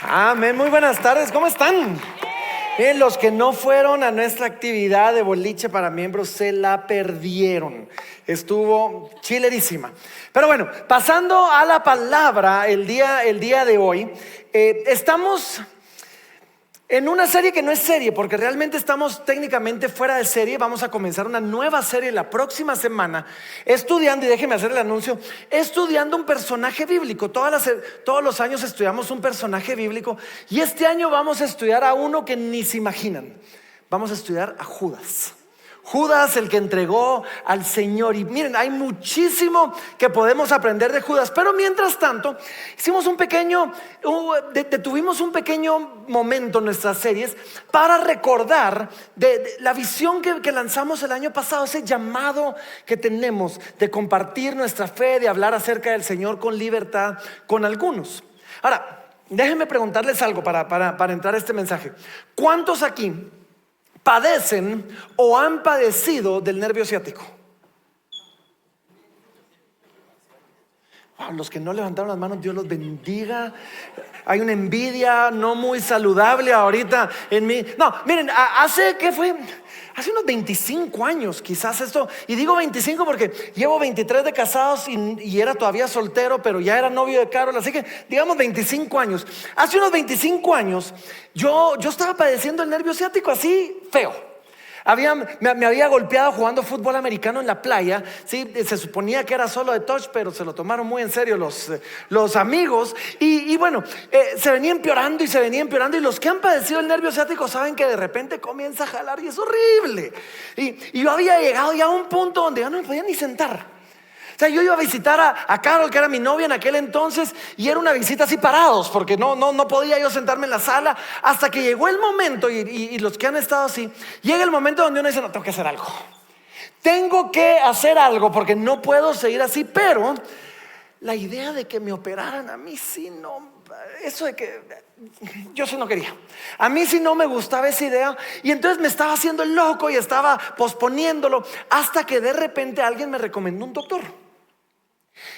Amén, muy buenas tardes, ¿cómo están? Los que no fueron a nuestra actividad de boliche para miembros se la perdieron. Estuvo chilerísima. Pero bueno, pasando a la palabra el día de hoy, estamos en una serie que no es serie, porque realmente estamos técnicamente fuera de serie. Vamos a comenzar una nueva serie la próxima semana, estudiando, y déjenme hacer el anuncio, estudiando un personaje bíblico. Todos los años estudiamos un personaje bíblico, y este año vamos a estudiar a uno que ni se imaginan. Vamos a estudiar a Judas. Judas, el que entregó al Señor. Y miren, hay muchísimo que podemos aprender de Judas. Pero mientras tanto, detuvimos un pequeño momento en nuestras series para recordar de la visión que lanzamos el año pasado, ese llamado que tenemos de compartir nuestra fe, de hablar acerca del Señor con libertad con algunos. Ahora, déjenme preguntarles algo para entrar a este mensaje. ¿Cuántos aquí padecen o han padecido del nervio ciático? Los que no levantaron las manos, Dios los bendiga. Hay una envidia no muy saludable ahorita en mí. No, miren, hace unos 25 años quizás esto. Y digo 25 porque llevo 23 de casados y era todavía soltero, pero ya era novio de Carol. Así que digamos 25 años. Hace unos 25 años yo estaba padeciendo el nervio ciático así feo. Me había golpeado jugando fútbol americano en la playa. ¿Sí? Se suponía que era solo de touch, pero se lo tomaron muy en serio los amigos. Y bueno, se venía empeorando y se venía empeorando. Y los que han padecido el nervio ciático saben que de repente comienza a jalar y es horrible. Y yo había llegado ya a un punto donde ya no me podía ni sentar. O sea, yo iba a visitar a Carol, que era mi novia en aquel entonces, y era una visita así parados, porque no podía yo sentarme en la sala, hasta que llegó el momento, y los que han estado así, llega el momento donde uno dice: no, tengo que hacer algo. Tengo que hacer algo porque no puedo seguir así. Pero la idea de que me operaran, a mí sí no, eso de que yo sí no quería. A mí sí no me gustaba esa idea. Y entonces me estaba haciendo el loco y estaba posponiéndolo, hasta que de repente alguien me recomendó un doctor.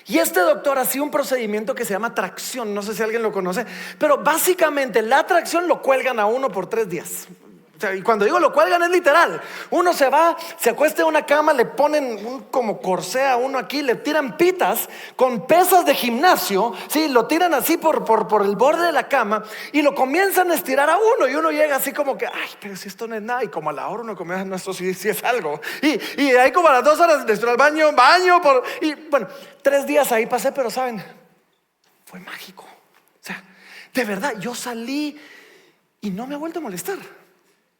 Y este doctor hacía un procedimiento que se llama tracción. No sé si alguien lo conoce, pero básicamente la tracción lo cuelgan a uno por 3 días. O sea, y cuando digo lo cuelgan es literal. Uno se va, se acuesta en una cama, le ponen un como corsé a uno aquí, le tiran pitas con pesas de gimnasio, ¿sí? Lo tiran así por el borde de la cama y lo comienzan a estirar a uno. Y uno llega así como que: ay, pero si esto no es nada. Y como a la hora uno comienza: no, esto sí es algo. Y ahí como a las 2 horas de al baño. Y bueno, 3 días ahí pasé, pero saben, fue mágico. O sea, de verdad, yo salí y no me ha vuelto a molestar.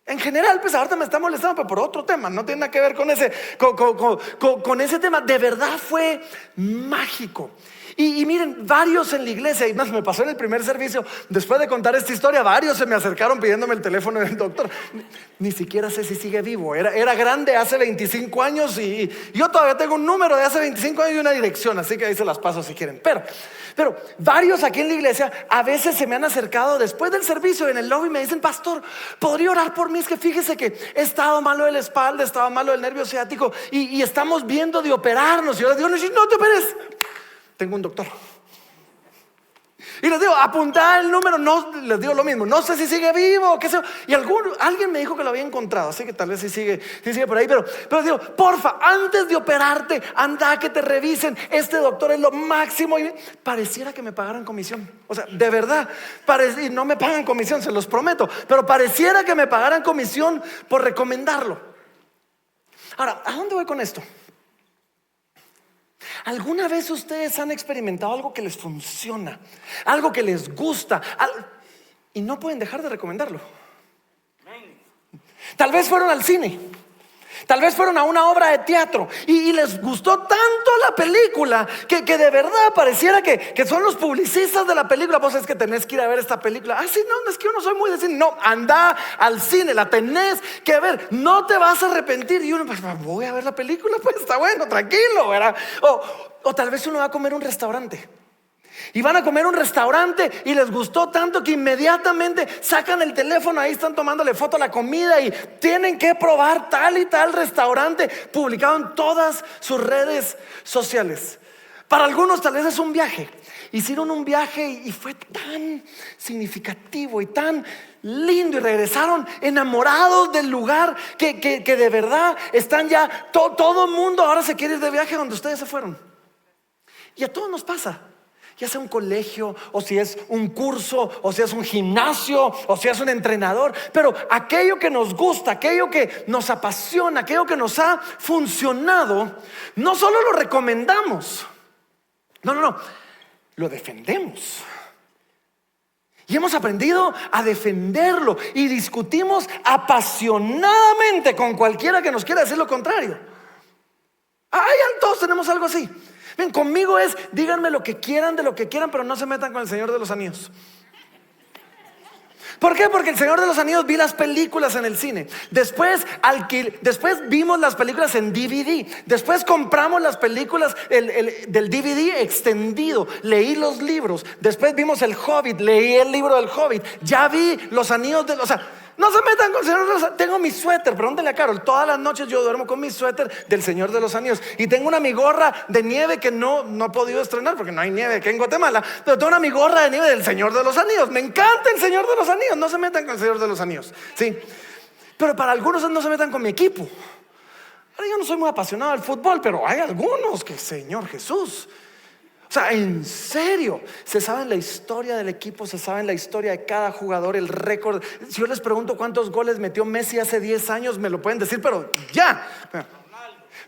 En general, pues ahorita me está molestando, pero por otro tema, no tiene nada que ver con ese tema. De verdad fue mágico. Y miren, varios en la iglesia, y más me pasó en el primer servicio, después de contar esta historia, varios se me acercaron pidiéndome el teléfono del doctor. Ni siquiera sé si sigue vivo. Era grande hace 25 años y yo todavía tengo un número de hace 25 años y una dirección, así que ahí se las paso si quieren. Pero varios aquí en la iglesia a veces se me han acercado después del servicio en el lobby y me dicen: pastor, ¿podría orar por mí? Es que fíjese que he estado malo de la espalda, he estado malo del nervio ciático y estamos viendo de operarnos. Y yo les digo: no te operes, tengo un doctor. Y les digo: apuntá el número. No, les digo lo mismo, no sé si sigue vivo, qué sé yo. Y alguien me dijo que lo había encontrado, así que tal vez sí sigue por ahí. Pero les digo: porfa, antes de operarte, anda a que te revisen. Este doctor es lo máximo. Y pareciera que me pagaran comisión. O sea, de verdad, y no me pagan comisión, se los prometo, pero pareciera que me pagaran comisión por recomendarlo. Ahora, ¿a dónde voy con esto? ¿Alguna vez ustedes han experimentado algo que les funciona, algo que les gusta, y no pueden dejar de recomendarlo? Tal vez fueron al cine, tal vez fueron a una obra de teatro y les gustó tanto la película que de verdad pareciera que son los publicistas de la película. Vos es que tenés que ir a ver esta película. Sí, no, es que yo no soy muy de cine. No, anda al cine, la tenés que ver, no te vas a arrepentir. Y uno: pues voy a ver la película, pues está bueno, tranquilo, ¿verdad? O tal vez uno va a comer a un restaurante y van a comer a un restaurante y les gustó tanto que inmediatamente sacan el teléfono, ahí están tomándole foto a la comida y tienen que probar tal y tal restaurante, publicado en todas sus redes sociales. Para algunos tal vez es un viaje hicieron un viaje y fue tan significativo y tan lindo, y regresaron enamorados del lugar que de verdad están ya, todo el mundo ahora se quiere ir de viaje donde ustedes se fueron. Y a todos nos pasa, ya sea un colegio, o si es un curso, o si es un gimnasio, o si es un entrenador. Pero aquello que nos gusta, aquello que nos apasiona, aquello que nos ha funcionado, no solo lo recomendamos, no, lo defendemos. Y hemos aprendido a defenderlo y discutimos apasionadamente con cualquiera que nos quiera decir lo contrario. Todos tenemos algo así. Ven, conmigo es, díganme lo que quieran de lo que quieran, pero no se metan con el Señor de los Anillos. ¿Por qué? Porque el Señor de los Anillos, vi las películas en el cine. Después vimos las películas en DVD. Después compramos las películas del DVD extendido. Leí los libros. Después vimos el Hobbit. Leí el libro del Hobbit. Ya vi los anillos o sea, no se metan con el Señor de los Anillos. Tengo mi suéter, pregúntale a Carol. Todas las noches yo duermo con mi suéter del Señor de los Anillos. Y tengo mi gorra de nieve que no he podido estrenar porque no hay nieve aquí en Guatemala. Pero tengo mi gorra de nieve del Señor de los Anillos. Me encanta el Señor de los Anillos. No se metan con el Señor de los Anillos, ¿sí? Pero para algunos no se metan con mi equipo. Ahora, yo no soy muy apasionado del fútbol, pero hay algunos que, Señor Jesús, o sea, en serio, se saben la historia del equipo, se saben la historia de cada jugador, el récord. Si yo les pregunto cuántos goles metió Messi hace 10 años, me lo pueden decir, pero ya.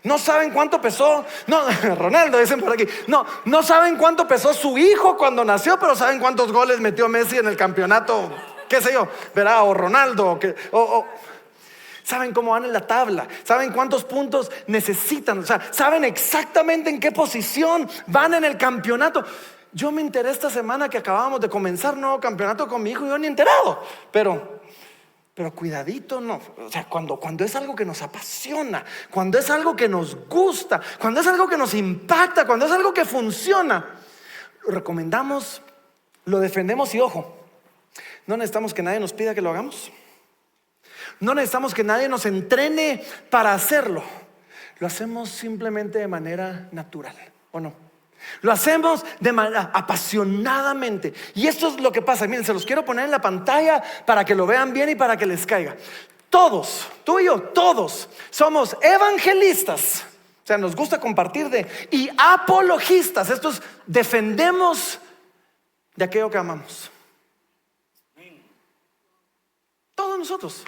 No saben cuánto pesó, no, Ronaldo dicen por aquí. No saben cuánto pesó su hijo cuando nació, pero saben cuántos goles metió Messi en el campeonato, qué sé yo, verá, o Ronaldo, saben cómo van en la tabla, saben cuántos puntos necesitan, o sea, saben exactamente en qué posición van en el campeonato. Yo me enteré esta semana que acabábamos de comenzar un nuevo campeonato con mi hijo y yo ni enterado, pero cuidadito, no. O sea, cuando es algo que nos apasiona, cuando es algo que nos gusta, cuando es algo que nos impacta, cuando es algo que funciona, lo recomendamos, lo defendemos. Y ojo, no necesitamos que nadie nos pida que lo hagamos. No necesitamos que nadie nos entrene para hacerlo. Lo hacemos simplemente de manera natural, ¿o no? Lo hacemos de manera apasionadamente. Y esto es lo que pasa. Miren, se los quiero poner en la pantalla para que lo vean bien y para que les caiga. Todos, tú y yo, todos somos evangelistas. O sea, nos gusta compartir y apologistas. Estos defendemos de aquello que amamos. Todos nosotros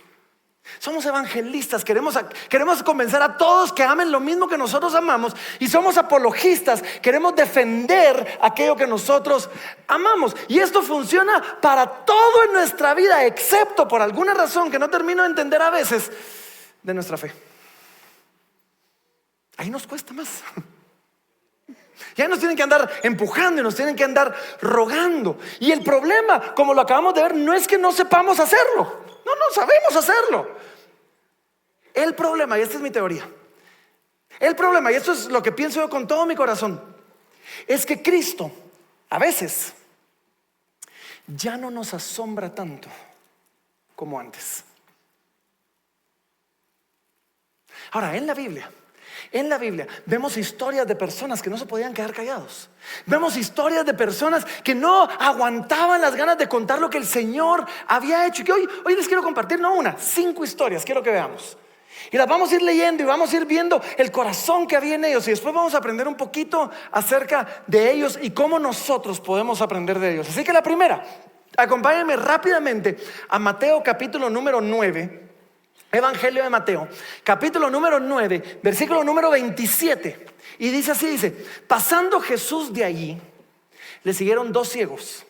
somos evangelistas, queremos convencer a todos que amen lo mismo que nosotros amamos. Y somos apologistas, queremos defender aquello que nosotros amamos. Y esto funciona para todo en nuestra vida, excepto por alguna razón que no termino de entender a veces, de nuestra fe. Ahí nos cuesta más. Ya nos tienen que andar empujando y nos tienen que andar rogando. Y el problema, como lo acabamos de ver, no es que no sepamos hacerlo. No sabemos hacerlo. El problema, y esta es mi teoría, el problema, y esto es lo que pienso yo con todo mi corazón, es que Cristo a veces ya no nos asombra tanto como antes. Ahora, en la Biblia vemos historias de personas que no se podían quedar callados. Vemos historias de personas que no aguantaban las ganas de contar lo que el Señor había hecho. Y que hoy les quiero compartir, 5 historias, quiero que veamos. Y las vamos a ir leyendo y vamos a ir viendo el corazón que había en ellos. Y después vamos a aprender un poquito acerca de ellos y cómo nosotros podemos aprender de ellos. Así que la primera, acompáñenme rápidamente a Mateo capítulo número 9. Evangelio de Mateo, capítulo número 9, versículo número 27. Y dice así, pasando Jesús de allí, le siguieron 2 ciegos,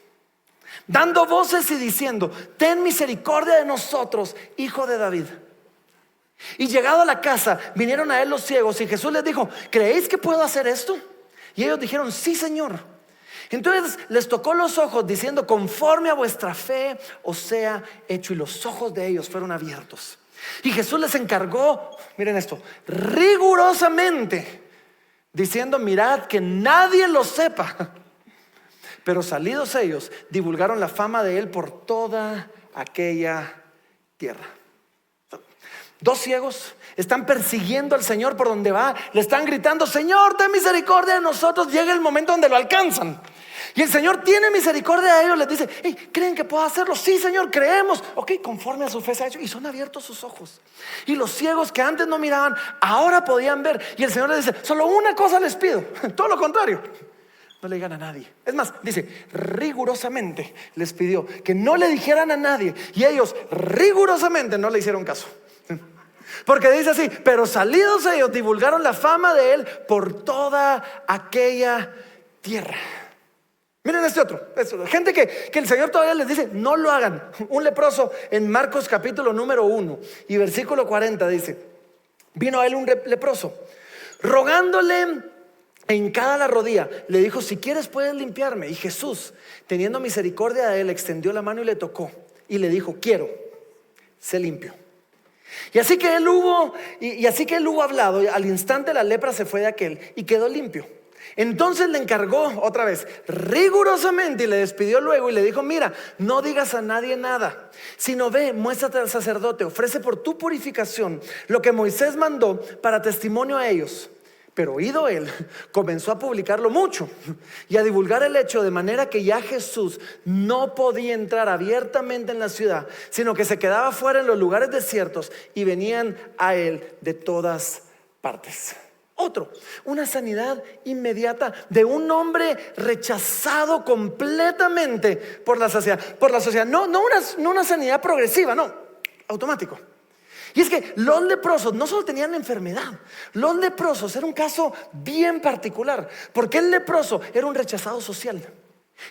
dando voces y diciendo: ten misericordia de nosotros, hijo de David. Y llegado a la casa, vinieron a él los ciegos, y Jesús les dijo: ¿creéis que puedo hacer esto? Y ellos dijeron: sí, Señor. Entonces les tocó los ojos, diciendo: conforme a vuestra fe os sea hecho. Y los ojos de ellos fueron abiertos. Y Jesús les encargó, miren esto, rigurosamente, diciendo: mirad que nadie lo sepa. Pero salidos ellos, divulgaron la fama de él por toda aquella tierra. 2 ciegos están persiguiendo al Señor por donde va. Le están gritando: Señor, ten misericordia de nosotros. Llega el momento donde lo alcanzan. Y el Señor tiene misericordia de ellos, les dice: hey, ¿creen que puedo hacerlo? Sí, Señor, creemos. Ok, conforme a su fe se ha hecho. Y son abiertos sus ojos. Y los ciegos que antes no miraban, ahora podían ver. Y el Señor les dice: solo una cosa les pido. Todo lo contrario, no le digan a nadie. Es más, dice, rigurosamente les pidió que no le dijeran a nadie. Y ellos rigurosamente no le hicieron caso. Porque dice así: pero salidos ellos divulgaron la fama de él por toda aquella tierra. Miren este otro, gente que el Señor todavía les dice: no lo hagan. Un leproso en Marcos capítulo número 1 y versículo 40 dice: vino a él un leproso, rogándole en cada la rodilla, le dijo: si quieres puedes limpiarme. Y Jesús, teniendo misericordia de él, extendió la mano y le tocó y le dijo: quiero, sé limpio. Y así que él hubo hablado, al instante la lepra se fue de aquel y quedó limpio. Entonces le encargó otra vez rigurosamente y le despidió luego y le dijo: mira, no digas a nadie nada, sino ve, muéstrate al sacerdote, ofrece por tu purificación lo que Moisés mandó para testimonio a ellos. Pero oído él, comenzó a publicarlo mucho y a divulgar el hecho, de manera que ya Jesús no podía entrar abiertamente en la ciudad, sino que se quedaba fuera en los lugares desiertos y venían a él de todas partes. Otro, una sanidad inmediata de un hombre rechazado completamente por la sociedad. No una sanidad progresiva, no, automático. Y es que los leprosos no solo tenían enfermedad, los leprosos era un caso bien particular, porque el leproso era un rechazado social.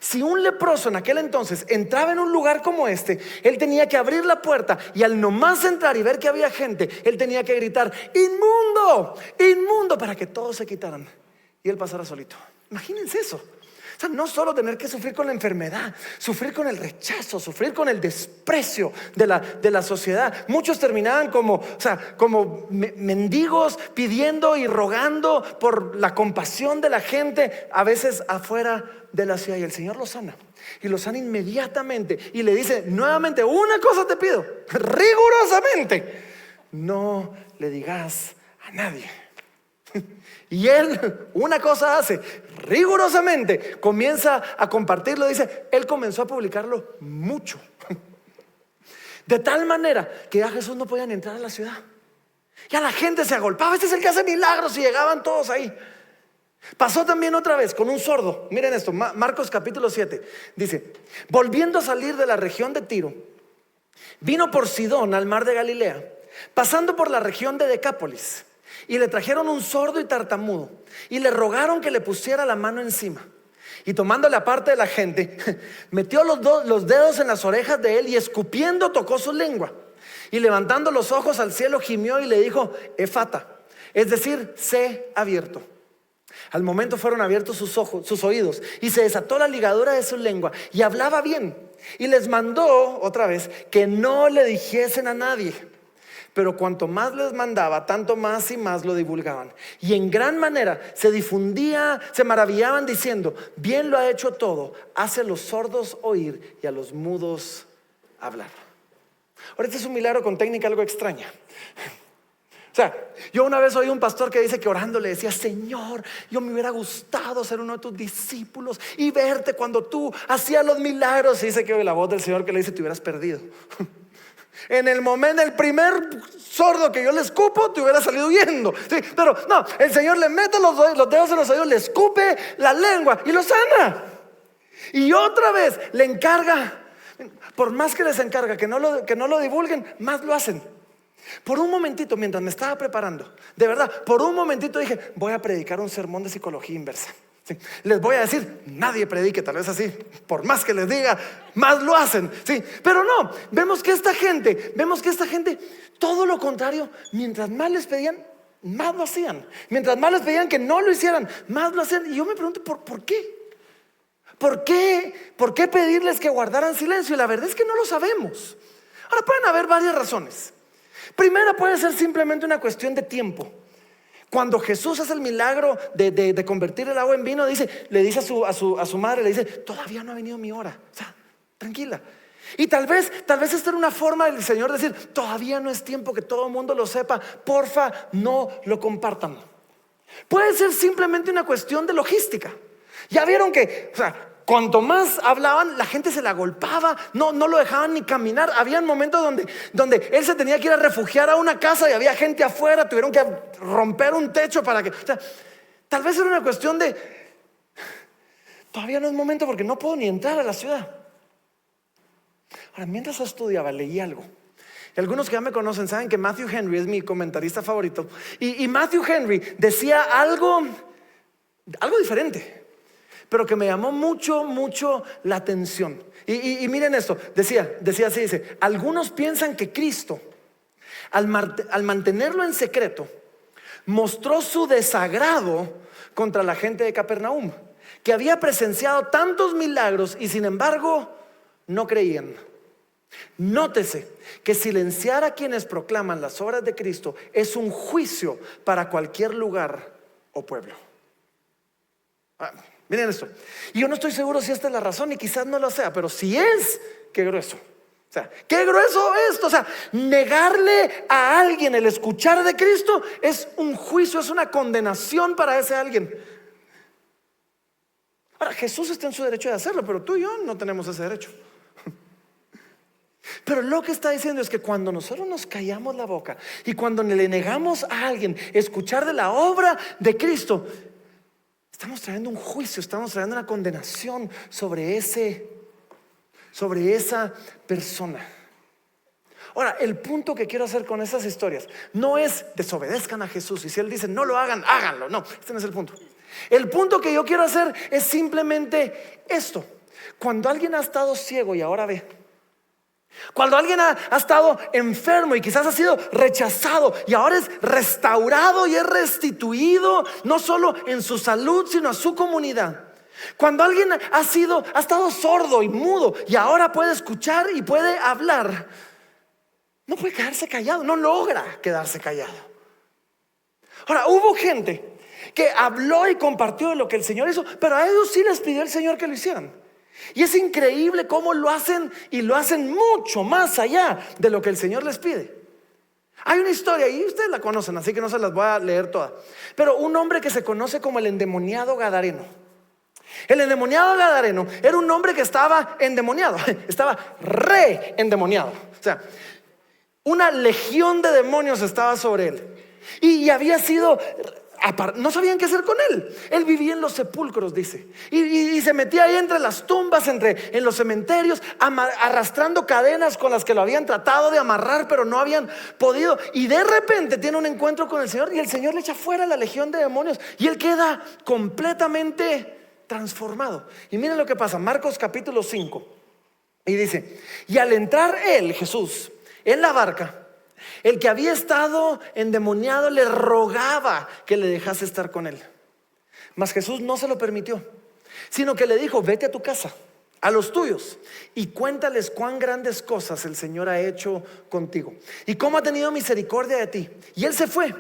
Si un leproso en aquel entonces entraba en un lugar como este, él tenía que abrir la puerta y al nomás entrar y ver que había gente, él tenía que gritar: inmundo, inmundo, para que todos se quitaran y él pasara solito. Imagínense eso. O sea, no solo tener que sufrir con la enfermedad, sufrir con el rechazo, sufrir con el desprecio de la sociedad. Muchos terminaban como mendigos, pidiendo y rogando por la compasión de la gente, a veces afuera de la ciudad. Y el Señor los sana, y los sana inmediatamente, y le dice nuevamente: una cosa te pido, rigurosamente, no le digas a nadie. Y él una cosa hace, rigurosamente comienza a compartirlo. Dice, él comenzó a publicarlo mucho, de tal manera que ya Jesús no podían entrar a la ciudad. Ya la gente se agolpaba: este es el que hace milagros, y llegaban todos ahí. Pasó también otra vez con un sordo. Miren esto, Marcos capítulo 7 dice: volviendo a salir de la región de Tiro, vino por Sidón al mar de Galilea, pasando por la región de Decápolis. Y le trajeron un sordo y tartamudo y le rogaron que le pusiera la mano encima. Y tomándole aparte de la gente, metió los dedos en las orejas de él y escupiendo tocó su lengua. Y levantando los ojos al cielo gimió y le dijo: Efata, es decir, sé abierto. Al momento fueron abiertos sus oídos, y se desató la ligadura de su lengua y hablaba bien. Y les mandó otra vez que no le dijesen a nadie. Pero cuanto más les mandaba, tanto más y más lo divulgaban. Y en gran manera se difundía, se maravillaban diciendo: bien lo ha hecho todo, hace a los sordos oír y a los mudos hablar. Ahora, este es un milagro con técnica algo extraña. O sea, yo una vez oí un pastor que dice que orando le decía: Señor, yo me hubiera gustado ser uno de tus discípulos y verte cuando tú hacías los milagros. Y dice que oye la voz del Señor que le dice: te hubieras perdido. En el momento, el primer sordo que yo le escupo, te hubiera salido huyendo. Sí, pero no, el Señor le mete los dedos en los oídos, le escupe la lengua y lo sana. Y otra vez le encarga, por más que les encarga que no lo divulguen, más lo hacen. Por un momentito, mientras me estaba preparando, de verdad, por un momentito dije: voy a predicar un sermón de psicología inversa. Sí, les voy a decir: nadie predique, tal vez así, por más que les diga, más lo hacen. Sí, pero no, vemos que esta gente, todo lo contrario, mientras más les pedían, más lo hacían. Mientras más les pedían que no lo hicieran, más lo hacían. Y yo me pregunto, ¿por qué? ¿Por qué pedirles que guardaran silencio? Y la verdad es que no lo sabemos. Ahora, pueden haber varias razones. Primera puede ser simplemente una cuestión de tiempo. Cuando Jesús hace el milagro de convertir el agua en vino, le dice a su madre, le dice: todavía no ha venido mi hora, o sea, tranquila. Y tal vez esta era una forma del Señor decir: todavía no es tiempo que todo el mundo lo sepa, porfa, no lo compartan. Puede ser simplemente una cuestión de logística. Ya vieron que, cuanto más hablaban, la gente se la golpeaba, no lo dejaban ni caminar. Había momentos donde él se tenía que ir a refugiar a una casa y había gente afuera, tuvieron que romper un techo para que, o sea, tal vez era una cuestión de, todavía no es momento porque no puedo ni entrar a la ciudad. Ahora, mientras estudiaba, leí algo. Y algunos que ya me conocen saben que Matthew Henry es mi comentarista favorito. Y Matthew Henry decía algo diferente, pero que me llamó mucho la atención. Y miren esto, decía así, dice: algunos piensan que Cristo, al mantenerlo en secreto, mostró su desagrado contra la gente de Capernaum, que había presenciado tantos milagros y sin embargo no creían. Nótese que silenciar a quienes proclaman las obras de Cristo es un juicio para cualquier lugar o pueblo. Miren esto. Y yo no estoy seguro si esta es la razón, y quizás no lo sea, pero si es, qué grueso. O sea, qué grueso esto. O sea, negarle a alguien el escuchar de Cristo es un juicio, es una condenación para ese alguien. Ahora, Jesús está en su derecho de hacerlo, pero tú y yo no tenemos ese derecho. Pero lo que está diciendo es que cuando nosotros nos callamos la boca y cuando le negamos a alguien escuchar de la obra de Cristo, estamos trayendo un juicio, estamos trayendo una condenación sobre esa persona. Ahora, el punto que quiero hacer con estas historias no es desobedezcan a Jesús, y si Él dice no lo hagan, háganlo. No, este no es el punto. El punto que yo quiero hacer es simplemente esto: cuando alguien ha estado ciego y ahora ve, cuando alguien ha estado enfermo y quizás ha sido rechazado y ahora es restaurado y es restituido, no solo en su salud sino a su comunidad. Cuando alguien ha estado sordo y mudo y ahora puede escuchar y puede hablar, no puede quedarse callado, no logra quedarse callado. Ahora, hubo gente que habló y compartió de lo que el Señor hizo, pero a ellos sí les pidió el Señor que lo hicieran. Y es increíble cómo lo hacen, y lo hacen mucho más allá de lo que el Señor les pide. Hay una historia, y ustedes la conocen, así que no se las voy a leer toda, pero un hombre que se conoce como el endemoniado gadareno. El endemoniado gadareno era un hombre que estaba endemoniado, estaba re endemoniado. O sea, una legión de demonios estaba sobre él. Y había sido, no sabían qué hacer con él. Él vivía en los sepulcros, dice, y se metía ahí entre las tumbas, en los cementerios, arrastrando cadenas con las que lo habían tratado de amarrar, pero no habían podido. Y de repente tiene un encuentro con el Señor, y el Señor le echa fuera la legión de demonios, y él queda completamente transformado. Y miren lo que pasa, Marcos capítulo 5, y dice: y al entrar él, Jesús, en la barca, el que había estado endemoniado le rogaba que le dejase estar con él. Mas Jesús no se lo permitió, sino que le dijo: vete a tu casa, a los tuyos, y cuéntales cuán grandes cosas el Señor ha hecho contigo y cómo ha tenido misericordia de ti. Y él se fue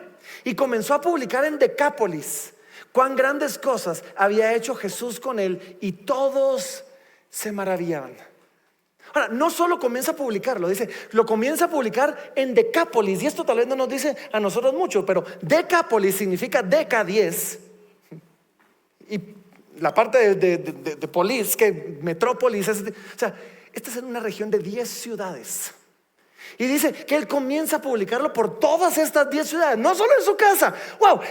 y comenzó a publicar en Decápolis cuán grandes cosas había hecho Jesús con él, y todos se maravillaban. Ahora, no solo comienza a publicarlo, dice, lo comienza a publicar en Decápolis. Y esto tal vez no nos dice a nosotros mucho, pero Decápolis significa Deca 10. Y la parte de polis, que metrópolis es, o sea, esta es una región de 10 ciudades. Y dice que él comienza a publicarlo por todas estas 10 ciudades, no solo en su casa. Wow,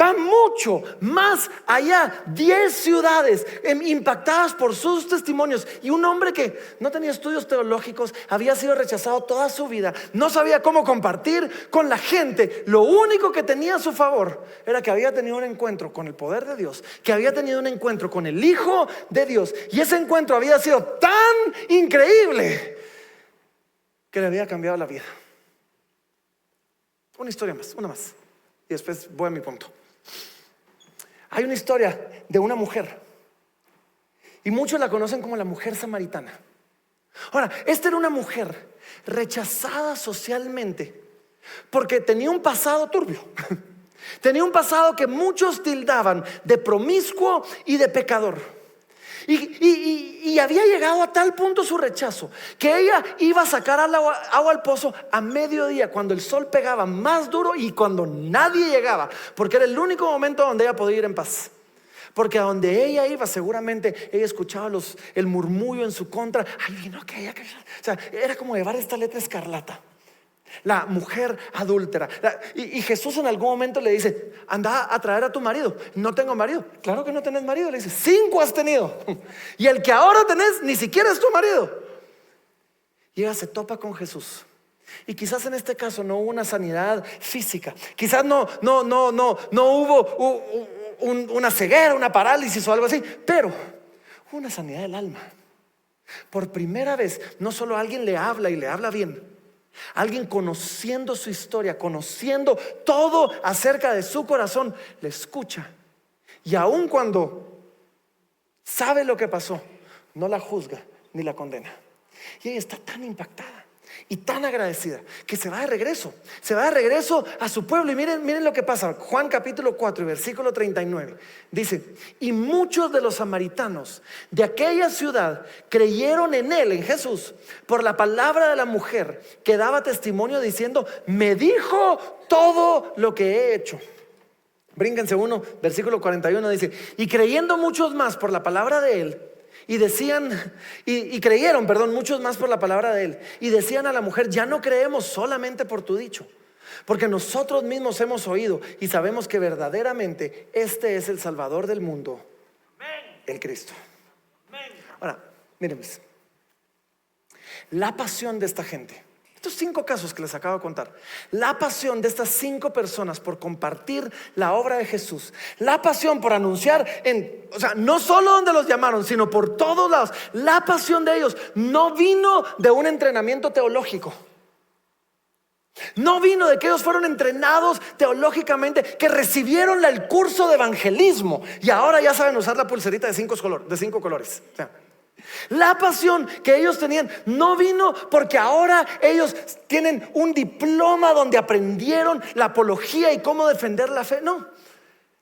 va mucho más allá. 10 ciudades impactadas por sus testimonios. Y un hombre que no tenía estudios teológicos, había sido rechazado toda su vida, no sabía cómo compartir con la gente. Lo único que tenía a su favor era que había tenido un encuentro con el poder de Dios, que había tenido un encuentro con el Hijo de Dios. Y ese encuentro había sido tan increíble que le había cambiado la vida. Una historia más, una más, y después voy a mi punto. Hay una historia de una mujer, y muchos la conocen como la mujer samaritana. Ahora, esta era una mujer rechazada socialmente porque tenía un pasado turbio. Tenía un pasado que muchos tildaban de promiscuo y de pecador. Y había llegado a tal punto su rechazo que ella iba a sacar agua al pozo a mediodía, cuando el sol pegaba más duro y cuando nadie llegaba, porque era el único momento donde ella podía ir en paz. Porque a donde ella iba, seguramente ella escuchaba el murmullo en su contra. Ay, vino aquella. O sea, era como llevar esta letra escarlata. La mujer adúltera. Y Jesús en algún momento le dice: anda a traer a tu marido. No tengo marido. Claro que no tenés marido. Le dice: 5 has tenido. Y el que ahora tenés ni siquiera es tu marido. Y ella se topa con Jesús. Y quizás en este caso no hubo una sanidad física. Quizás no hubo una ceguera, una parálisis o algo así. Pero hubo una sanidad del alma. Por primera vez, no solo alguien le habla y le habla bien. Alguien conociendo su historia, conociendo todo acerca de su corazón, le escucha. Y aun cuando sabe lo que pasó, no la juzga ni la condena. Y ella está tan impactada y tan agradecida que se va de regreso. Se va de regreso a su pueblo. Y miren lo que pasa. Juan capítulo 4 y versículo 39 dice: y muchos de los samaritanos de aquella ciudad creyeron en él, en Jesús, por la palabra de la mujer que daba testimonio diciendo: me dijo todo lo que he hecho. Brínquense uno, versículo 41 dice: y creyendo muchos más por la palabra de él, y decían, y creyeron, muchos más por la palabra de él, y decían a la mujer: ya no creemos solamente por tu dicho, porque nosotros mismos hemos oído y sabemos que verdaderamente este es el Salvador del mundo, el Cristo. Ahora, miren, la pasión de esta gente, estos 5 casos que les acabo de contar, la pasión de estas 5 personas por compartir la obra de Jesús, la pasión por anunciar o sea, no solo donde los llamaron, sino por todos lados. La pasión de ellos no vino de un entrenamiento teológico. No vino de que ellos fueron entrenados teológicamente, que recibieron el curso de evangelismo y ahora ya saben usar la pulserita de 5 colores. O sea, la pasión que ellos tenían no vino porque ahora ellos tienen un diploma donde aprendieron la apología y cómo defender la fe. No,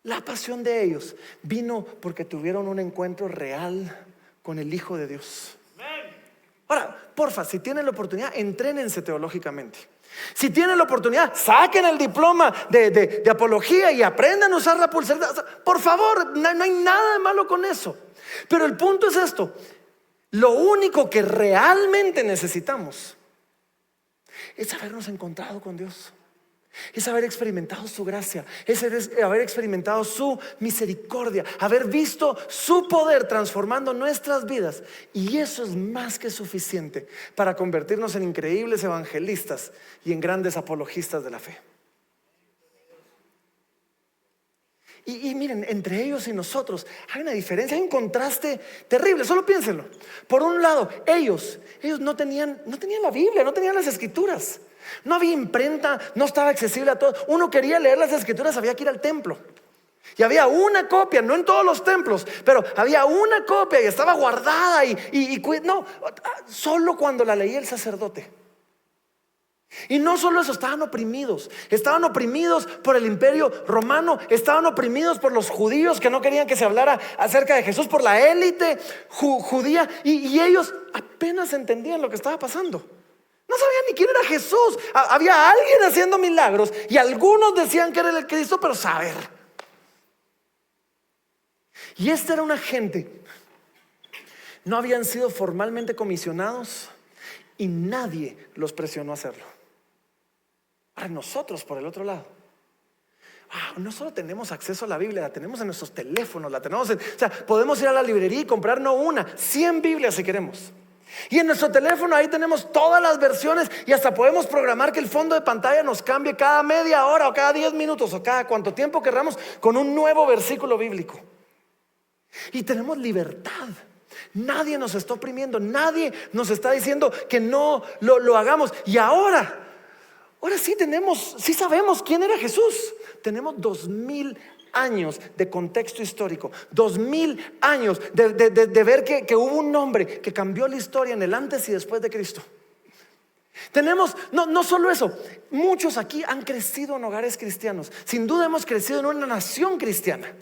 la pasión de ellos vino porque tuvieron un encuentro real con el Hijo de Dios. Ahora, porfa, si tienen la oportunidad, entrénense teológicamente. Si tienen la oportunidad, saquen el diploma de apología y aprendan a usar la pulserita. Por favor, no hay nada de malo con eso. Pero el punto es esto: lo único que realmente necesitamos es habernos encontrado con Dios, es haber experimentado su gracia, es haber experimentado su misericordia, haber visto su poder transformando nuestras vidas. Y eso es más que suficiente para convertirnos en increíbles evangelistas y en grandes apologistas de la fe. Y miren, entre ellos y nosotros hay una diferencia, hay un contraste terrible. Solo piénsenlo. Por un lado, ellos no tenían la Biblia, no tenían las escrituras. No había imprenta, no estaba accesible a todos. Uno quería leer las escrituras, había que ir al templo. Y había una copia, no en todos los templos, pero había una copia y estaba guardada no, solo cuando la leía el sacerdote. Y no solo eso, estaban oprimidos por el imperio romano, estaban oprimidos por los judíos que no querían que se hablara acerca de Jesús, por la élite judía, y ellos apenas entendían lo que estaba pasando. No sabían ni quién era Jesús. Había alguien haciendo milagros y algunos decían que era el Cristo, pero saber. Y esta era una gente, no habían sido formalmente comisionados y nadie los presionó a hacerlo. Ahora nosotros, por el otro lado, no solo tenemos acceso a la Biblia, la tenemos en nuestros teléfonos, podemos ir a la librería y comprar no una, 100 Biblias si queremos. Y en nuestro teléfono ahí tenemos todas las versiones y hasta podemos programar que el fondo de pantalla nos cambie cada media hora o cada 10 minutos o cada cuanto tiempo querramos con un nuevo versículo bíblico. Y tenemos libertad. Nadie nos está oprimiendo, nadie nos está diciendo que no lo hagamos. Y ahora sí sabemos quién era Jesús. Tenemos 2000 años de contexto histórico, 2000 años de ver que hubo un hombre que cambió la historia en el antes y después de Cristo. Tenemos, no solo eso, muchos aquí han crecido en hogares cristianos. Sin duda hemos crecido en una nación cristiana.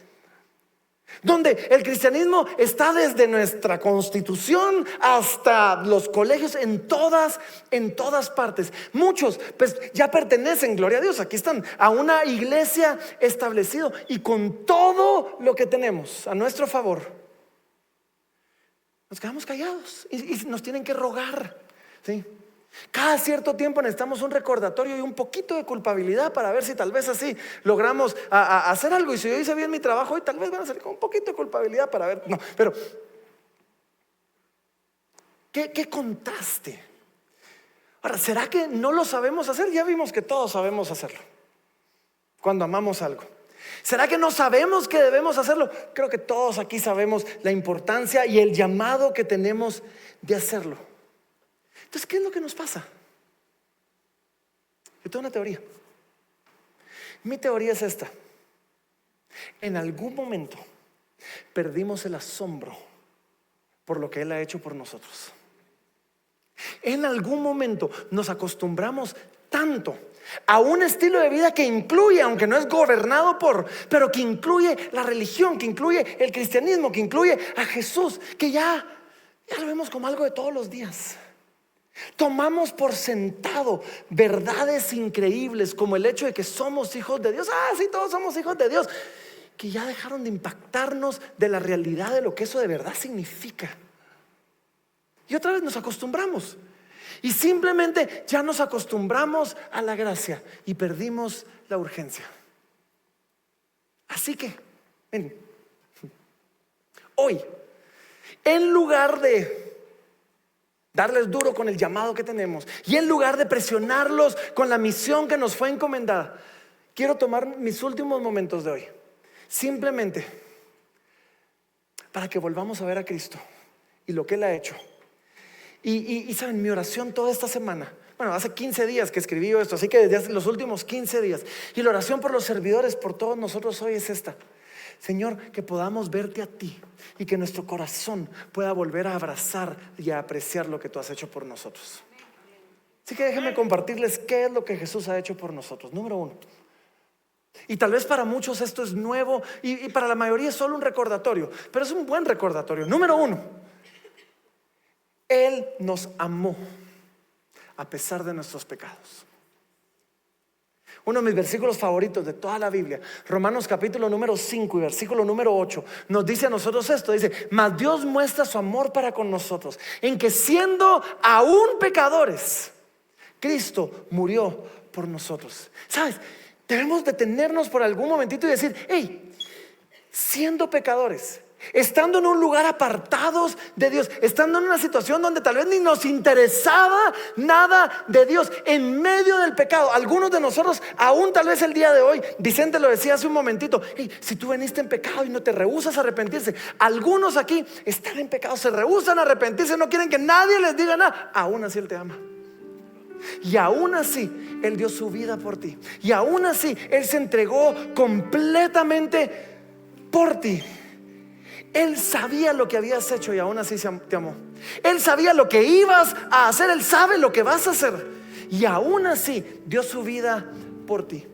donde el cristianismo está desde nuestra constitución hasta los colegios, en todas partes. Muchos pues ya pertenecen, gloria a Dios, aquí están, a una iglesia establecida, y con todo lo que tenemos a nuestro favor, nos quedamos callados y nos tienen que rogar, ¿sí? Cada cierto tiempo necesitamos un recordatorio y un poquito de culpabilidad para ver si tal vez así logramos hacer algo. Y si yo hice bien mi trabajo hoy, tal vez van a salir con un poquito de culpabilidad para ver. No, pero ¿qué contraste? Ahora, ¿será que no lo sabemos hacer? Ya vimos que todos sabemos hacerlo cuando amamos algo. ¿Será que no sabemos que debemos hacerlo? Creo que todos aquí sabemos la importancia y el llamado que tenemos de hacerlo. Entonces, ¿qué es lo que nos pasa? Yo tengo una teoría. Mi teoría es esta: en algún momento perdimos el asombro por lo que Él ha hecho por nosotros. En algún momento nos acostumbramos tanto a un estilo de vida que incluye, aunque no es gobernado por, pero que incluye la religión, que incluye el cristianismo, que incluye a Jesús, que ya lo vemos como algo de todos los días. Tomamos por sentado verdades increíbles como el hecho de que somos hijos de Dios. Sí, todos somos hijos de Dios, que ya dejaron de impactarnos de la realidad de lo que eso de verdad significa. Y otra vez nos acostumbramos, y simplemente ya nos acostumbramos a la gracia y perdimos la urgencia. Así que ven, hoy, en lugar de darles duro con el llamado que tenemos, y en lugar de presionarlos con la misión que nos fue encomendada, quiero tomar mis últimos momentos de hoy simplemente para que volvamos a ver a Cristo y lo que Él ha hecho. Y saben, mi oración toda esta semana, bueno, hace 15 días que escribí esto, así que desde hace los últimos 15 días, y la oración por los servidores, por todos nosotros hoy es esta: Señor, que podamos verte a ti y que nuestro corazón pueda volver a abrazar y a apreciar lo que tú has hecho por nosotros. Así que déjenme compartirles qué es lo que Jesús ha hecho por nosotros. Número uno, y tal vez para muchos esto es nuevo, y para la mayoría es solo un recordatorio, pero es un buen recordatorio. Número uno, Él nos amó a pesar de nuestros pecados. Uno de mis versículos favoritos de toda la Biblia, Romanos capítulo número 5 y versículo número 8, nos dice a nosotros esto: dice, mas Dios muestra su amor para con nosotros, en que siendo aún pecadores, Cristo murió por nosotros. ¿Sabes? Debemos detenernos por algún momentito y decir: hey, siendo pecadores, estando en un lugar apartados de Dios, estando en una situación donde tal vez ni nos interesaba nada de Dios, en medio del pecado, algunos de nosotros aún tal vez el día de hoy, Vicente lo decía hace un momentito, hey, si tú veniste en pecado y no te rehusas a arrepentirse, algunos aquí están en pecado, se rehúsan a arrepentirse, no quieren que nadie les diga nada, aún así Él te ama. Y aún así Él dio su vida por ti, y aún así Él se entregó completamente por ti. Él sabía lo que habías hecho y aún así te amó. Él sabía lo que ibas a hacer, Él sabe lo que vas a hacer, y aún así dio su vida por ti.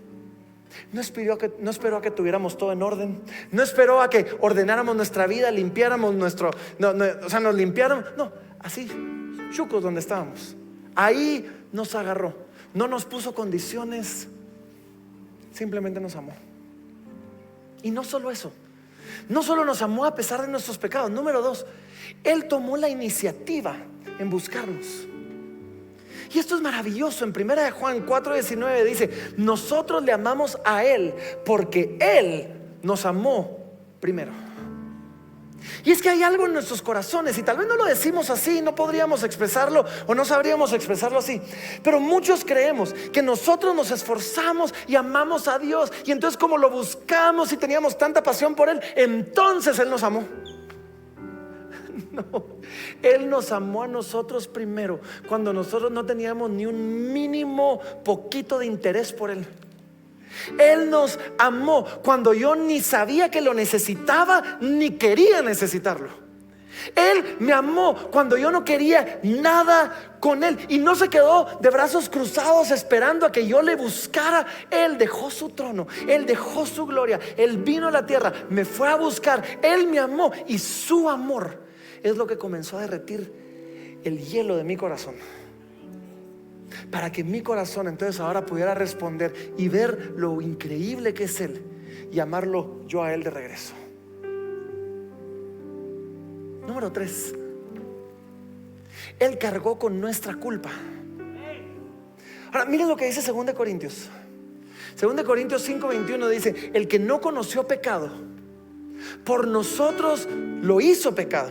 No esperó a que tuviéramos todo en orden, no esperó a que ordenáramos nuestra vida, limpiáramos nos limpiáramos. No, así, chucos donde estábamos, ahí nos agarró, no nos puso condiciones, simplemente nos amó. Y no solo eso, no solo nos amó a pesar de nuestros pecados. Número dos, Él tomó la iniciativa en buscarnos. Y esto es maravilloso. En 1 Juan 4:19 dice: nosotros le amamos a Él porque Él nos amó primero. Y es que hay algo en nuestros corazones, y tal vez no lo decimos así, no podríamos expresarlo o no sabríamos expresarlo así, pero muchos creemos que nosotros nos esforzamos y amamos a Dios, y entonces como lo buscamos y teníamos tanta pasión por Él, entonces Él nos amó. No, Él nos amó a nosotros primero, cuando nosotros no teníamos ni un mínimo poquito de interés por Él. Él nos amó cuando yo ni sabía que lo necesitaba ni quería necesitarlo. Él me amó cuando yo no quería nada con Él, y no se quedó de brazos cruzados esperando a que yo le buscara. Él dejó su trono, Él dejó su gloria, Él vino a la tierra, me fue a buscar. Él me amó, y su amor es lo que comenzó a derretir el hielo de mi corazón, para que mi corazón entonces ahora pudiera responder y ver lo increíble que es Él, y amarlo yo a Él de regreso. Número 3, Él cargó con nuestra culpa. Ahora miren lo que dice 2 Corintios 5:21, dice: el que no conoció pecado, por nosotros lo hizo pecado,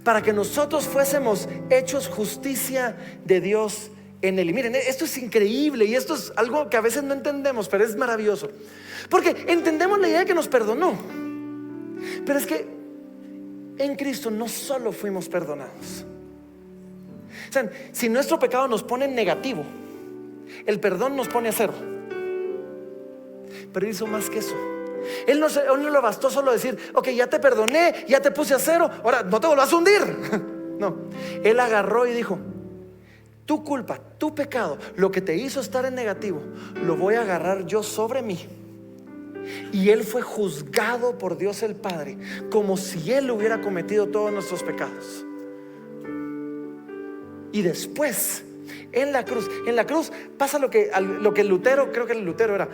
para que nosotros fuésemos hechos justicia de Dios en Él. Y miren, esto es increíble, y esto es algo que a veces no entendemos, pero es maravilloso, porque entendemos la idea de que nos perdonó, pero es que en Cristo no solo fuimos perdonados. O sea, si nuestro pecado nos pone en negativo, el perdón nos pone a 0. Pero Él hizo más que eso. Él no le bastó solo decir: ok, ya te perdoné, ya te puse a 0, ahora no te vuelvas a hundir. No, Él agarró y dijo: tu culpa, tu pecado, lo que te hizo estar en negativo, lo voy a agarrar yo sobre mí. Y Él fue juzgado por Dios el Padre como si Él hubiera cometido todos nuestros pecados. Y después en la cruz pasa lo que Lutero, creo que el Lutero era,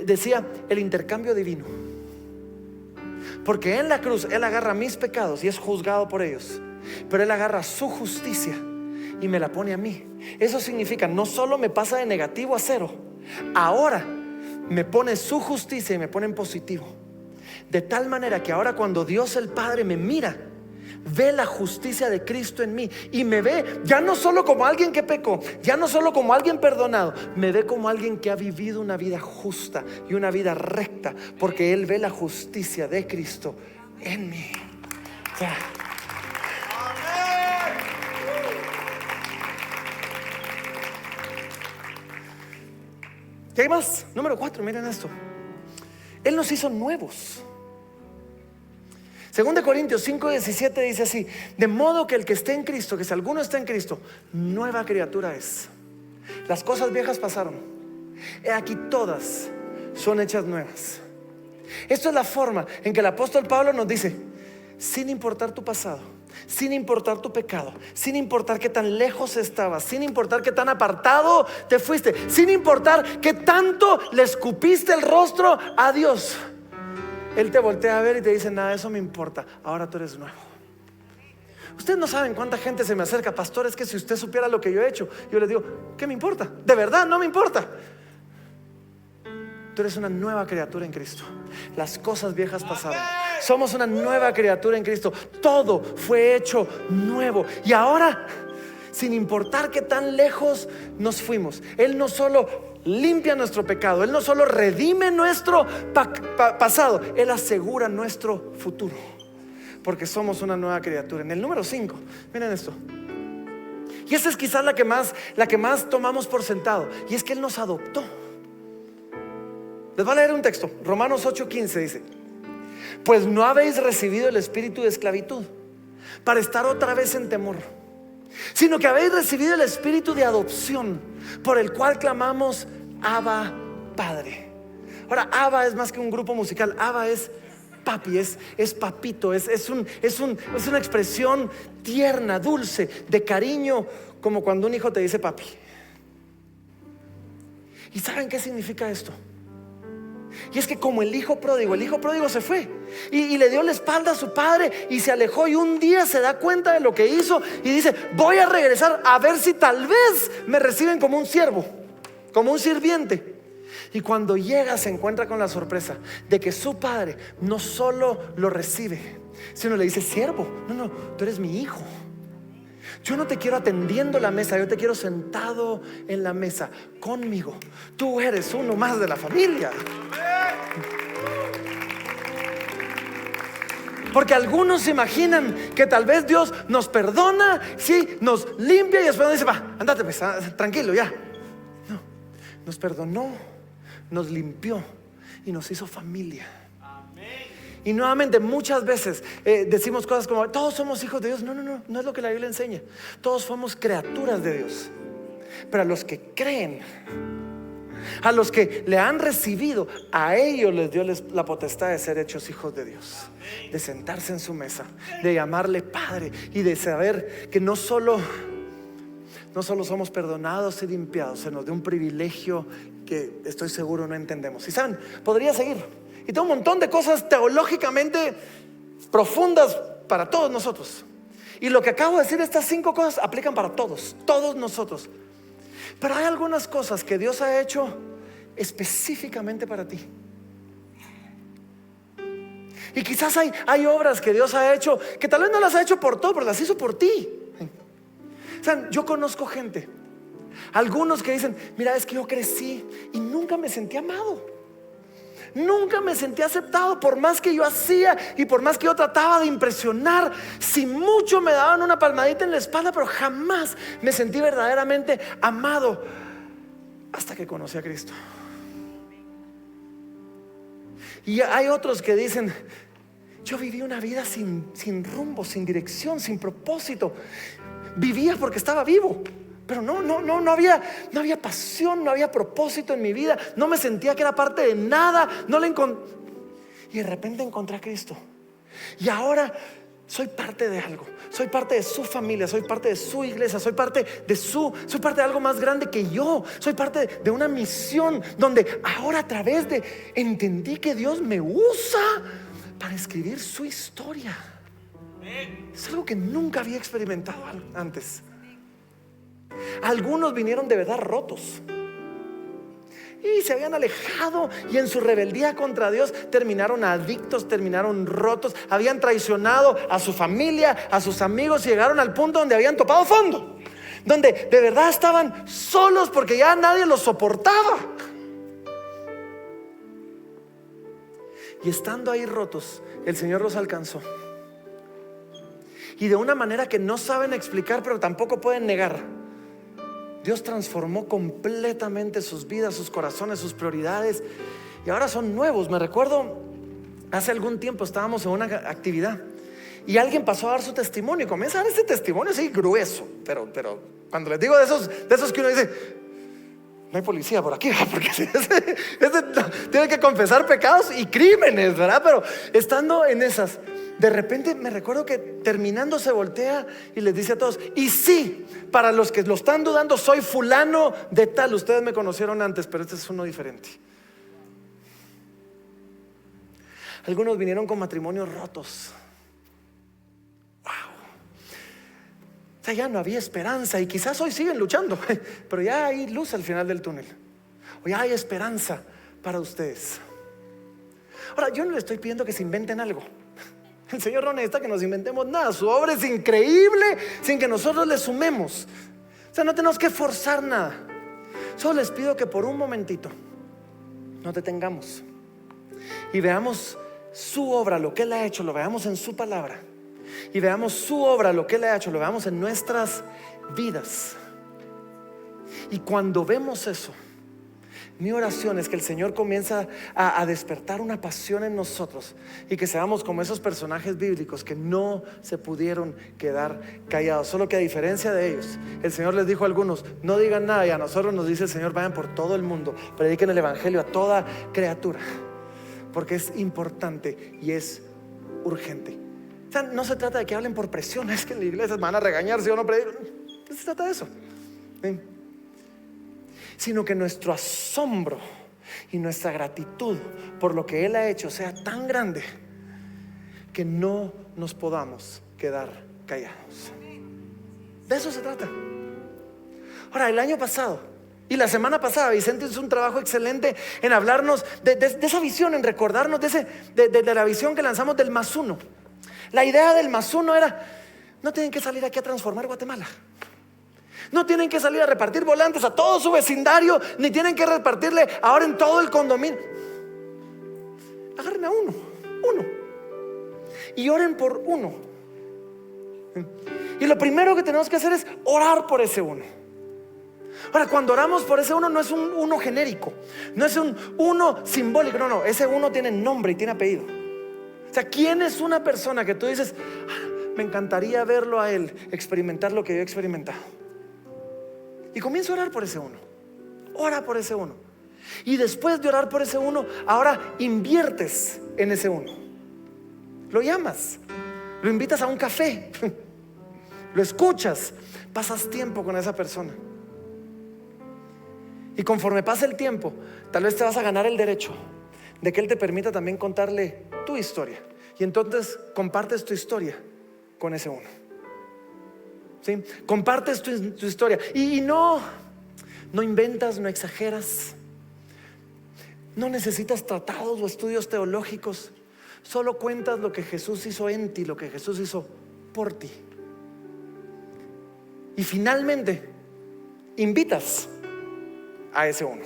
decía: el intercambio divino. Porque en la cruz Él agarra mis pecados y es juzgado por ellos, pero Él agarra su justicia y me la pone a mí. Eso significa, no solo me pasa de negativo a 0, ahora me pone su justicia y me pone en positivo. De tal manera que ahora cuando Dios el Padre me mira, ve la justicia de Cristo en mí, y me ve ya no solo como alguien que pecó, ya no solo como alguien perdonado, me ve como alguien que ha vivido una vida justa y una vida recta, porque Él ve la justicia de Cristo en mí. O sea, ¿qué hay más? Número 4, miren esto: Él nos hizo nuevos. 2 Corintios 5:17 dice así: de modo que el que esté en Cristo, que si alguno está en Cristo, nueva criatura es. Las cosas viejas pasaron, he aquí todas son hechas nuevas. Esto es la forma en que el apóstol Pablo nos dice: sin importar tu pasado, sin importar tu pecado, sin importar qué tan lejos estabas, sin importar qué tan apartado te fuiste, sin importar qué tanto le escupiste el rostro a Dios, Él te voltea a ver y te dice: nada de eso me importa, ahora tú eres nuevo. Ustedes no saben cuánta gente se me acerca: pastor, es que si usted supiera lo que yo he hecho. Yo les digo: ¿qué me importa? De verdad no me importa. Tú eres una nueva criatura en Cristo. Las cosas viejas pasaron, somos una nueva criatura en Cristo. Todo fue hecho nuevo. Y ahora, sin importar qué tan lejos nos fuimos, Él no solo limpia nuestro pecado, Él no solo redime nuestro pasado, Él asegura nuestro futuro, porque somos una nueva criatura. En el número 5, miren esto, y esta es quizás la que más tomamos por sentado, y es que Él nos adoptó. Les voy a leer un texto. Romanos 8:15 dice: pues no habéis recibido el espíritu de esclavitud para estar otra vez en temor, sino que habéis recibido el espíritu de adopción, por el cual clamamos: Abba, Padre. Ahora, Abba es más que un grupo musical. Abba es papi, es papito, es una expresión tierna, dulce, de cariño, como cuando un hijo te dice papi. ¿Y saben qué significa esto? Y es que como el hijo pródigo se fue y le dio la espalda a su padre y se alejó, y un día se da cuenta de lo que hizo y dice: voy a regresar a ver si tal vez me reciben como un siervo, como un sirviente. Y cuando llega se encuentra con la sorpresa de que su padre no solo lo recibe, sino le dice: siervo, no, tú eres mi hijo. Yo no te quiero atendiendo la mesa, yo te quiero sentado en la mesa conmigo. Tú eres uno más de la familia. Porque algunos se imaginan que tal vez Dios nos perdona, sí, nos limpia y después nos dice: va, andate pues, tranquilo ya. No, nos perdonó, nos limpió y nos hizo familia. Y nuevamente muchas veces decimos cosas como todos somos hijos de Dios. No es lo que la Biblia enseña. Todos somos criaturas de Dios. Pero a los que creen, a los que le han recibido, a ellos les dio la potestad de ser hechos hijos de Dios, de sentarse en su mesa, de llamarle Padre y de saber que no solo somos perdonados y limpiados, se nos dio un privilegio que estoy seguro no entendemos. Y saben, podría seguir y tengo un montón de cosas teológicamente profundas para todos nosotros. Y lo que acabo de decir, estas 5 cosas aplican para todos nosotros. Pero hay algunas cosas que Dios ha hecho específicamente para ti. Y quizás hay obras que Dios ha hecho que tal vez no las ha hecho por todo, pero las hizo por ti. O sea, yo conozco gente, algunos que dicen, mira, es que yo crecí y nunca me sentí amado, nunca me sentí aceptado, por más que yo hacía y por más que yo trataba de impresionar. Si mucho me daban una palmadita en la espalda, pero jamás me sentí verdaderamente amado hasta que conocí a Cristo. Y hay otros que dicen, yo viví una vida sin rumbo, sin dirección, sin propósito. Vivía porque estaba vivo, pero no había pasión, no había propósito en mi vida. No me sentía que era parte de nada. Y de repente encontré a Cristo. Y ahora soy parte de algo. Soy parte de su familia, soy parte de su iglesia, soy parte de algo más grande que yo. Soy parte de una misión donde ahora a través de entendí que Dios me usa para escribir su historia. Es algo que nunca había experimentado antes. Algunos vinieron de verdad rotos y se habían alejado, y en su rebeldía contra Dios terminaron adictos, terminaron rotos, habían traicionado a su familia, a sus amigos, y llegaron al punto donde habían topado fondo, donde de verdad estaban solos porque ya nadie los soportaba. Y estando ahí rotos, el Señor los alcanzó, y de una manera que no saben explicar, pero tampoco pueden negar, Dios transformó completamente sus vidas, sus corazones, sus prioridades, y ahora son nuevos. Me recuerdo, hace algún tiempo estábamos en una actividad y alguien pasó a dar su testimonio, y comienza a dar ese testimonio así grueso, pero cuando les digo de esos que uno dice, no hay policía por aquí, porque ese tiene que confesar pecados y crímenes, ¿verdad? Pero estando en esas, de repente me recuerdo que terminando se voltea y les dice a todos, y sí, para los que lo están dudando, soy fulano de tal. Ustedes me conocieron antes, pero este es uno diferente. Algunos vinieron con matrimonios rotos. Wow. O sea, ya no había esperanza, y quizás hoy siguen luchando, pero ya hay luz al final del túnel. O ya hay esperanza para ustedes. Ahora, yo no le estoy pidiendo que se inventen algo. El Señor no necesita que nos inventemos nada. Su obra es increíble sin que nosotros le sumemos. O sea, no tenemos que forzar nada. Solo les pido que por un momentito nos detengamos y veamos su obra, lo que Él ha hecho, lo veamos en su palabra. Y veamos su obra, lo que Él ha hecho, lo veamos en nuestras vidas. Y cuando vemos eso, mi oración es que el Señor comienza a despertar una pasión en nosotros, y que seamos como esos personajes bíblicos que no se pudieron quedar callados. Solo que a diferencia de ellos, el Señor les dijo a algunos, no digan nada, y a nosotros nos dice el Señor, vayan por todo el mundo, prediquen el evangelio a toda criatura, porque es importante y es urgente. O sea, no se trata de que hablen por presión, es que en la iglesia van a regañar si yo no predico. No se trata de eso, ¿sí? Sino que nuestro asombro y nuestra gratitud por lo que Él ha hecho sea tan grande que no nos podamos quedar callados. De eso se trata. Ahora, el año pasado y la semana pasada, Vicente hizo un trabajo excelente en hablarnos de esa visión, en recordarnos de la visión que lanzamos del +1. La idea del +1 era, no tienen que salir aquí a transformar Guatemala. No tienen que salir a repartir volantes a todo su vecindario, ni tienen que repartirle ahora en todo el condominio. Agarren a uno, y oren por uno. Y lo primero que tenemos que hacer es orar por ese uno. Ahora, cuando oramos por ese uno, no es un uno genérico, no es un uno simbólico, no, ese uno tiene nombre y tiene apellido. O sea, ¿quién es una persona que tú dices, me encantaría verlo a él experimentar lo que yo he experimentado? Y comienzo a orar por ese uno. Ora por ese uno. Y después de orar por ese uno, ahora inviertes en ese uno. Lo llamas, lo invitas a un café, lo escuchas, pasas tiempo con esa persona. Y conforme pasa el tiempo, tal vez te vas a ganar el derecho de que él te permita también contarle tu historia. Y entonces compartes tu historia con ese uno. ¿Sí? Compartes tu historia. Y no inventas, no exageras. No necesitas tratados o estudios teológicos. Solo cuentas lo que Jesús hizo en ti, lo que Jesús hizo por ti. Y finalmente invitas a ese uno.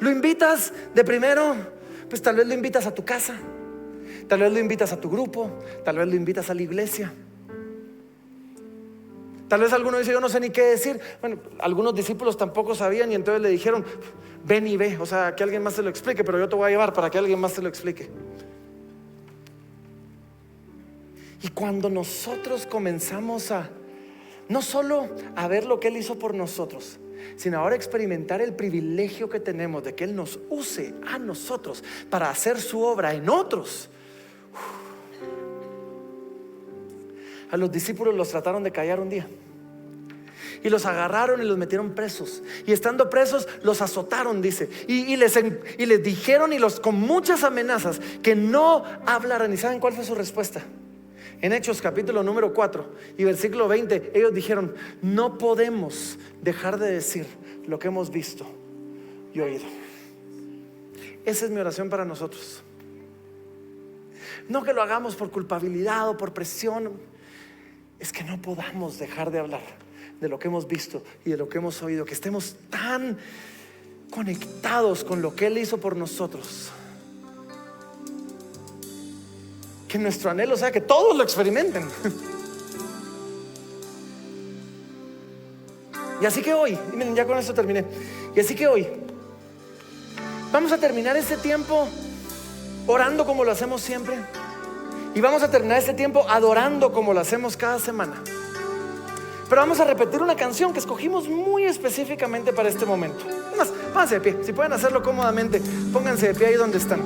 Lo invitas de primero, pues tal vez lo invitas a tu casa, tal vez lo invitas a tu grupo, tal vez lo invitas a la iglesia. Tal vez alguno dice, yo no sé ni qué decir. Bueno, algunos discípulos tampoco sabían y entonces le dijeron, ven y ve, o sea, que alguien más se lo explique, pero yo te voy a llevar para que alguien más se lo explique. Y cuando nosotros comenzamos a no solo a ver lo que Él hizo por nosotros, sino ahora experimentar el privilegio que tenemos de que Él nos use a nosotros para hacer su obra en otros. A los discípulos los trataron de callar un día y los agarraron y los metieron presos, y estando presos los azotaron, dice, y les dijeron con muchas amenazas que no hablaran. ¿Y saben cuál fue su respuesta? En Hechos capítulo número 4 y versículo 20, ellos dijeron, no podemos dejar de decir lo que hemos visto y oído. Esa es mi oración para nosotros. No que lo hagamos por culpabilidad o por presión, es que no podamos dejar de hablar de lo que hemos visto y de lo que hemos oído, que estemos tan conectados con lo que Él hizo por nosotros, que nuestro anhelo sea que todos lo experimenten. Y así que hoy, y miren, ya con esto terminé. Y así que hoy vamos a terminar este tiempo orando como lo hacemos siempre, y vamos a terminar este tiempo adorando como lo hacemos cada semana. Pero vamos a repetir una canción que escogimos muy específicamente para este momento. Pónganse de pie, si pueden hacerlo cómodamente, pónganse de pie ahí donde están.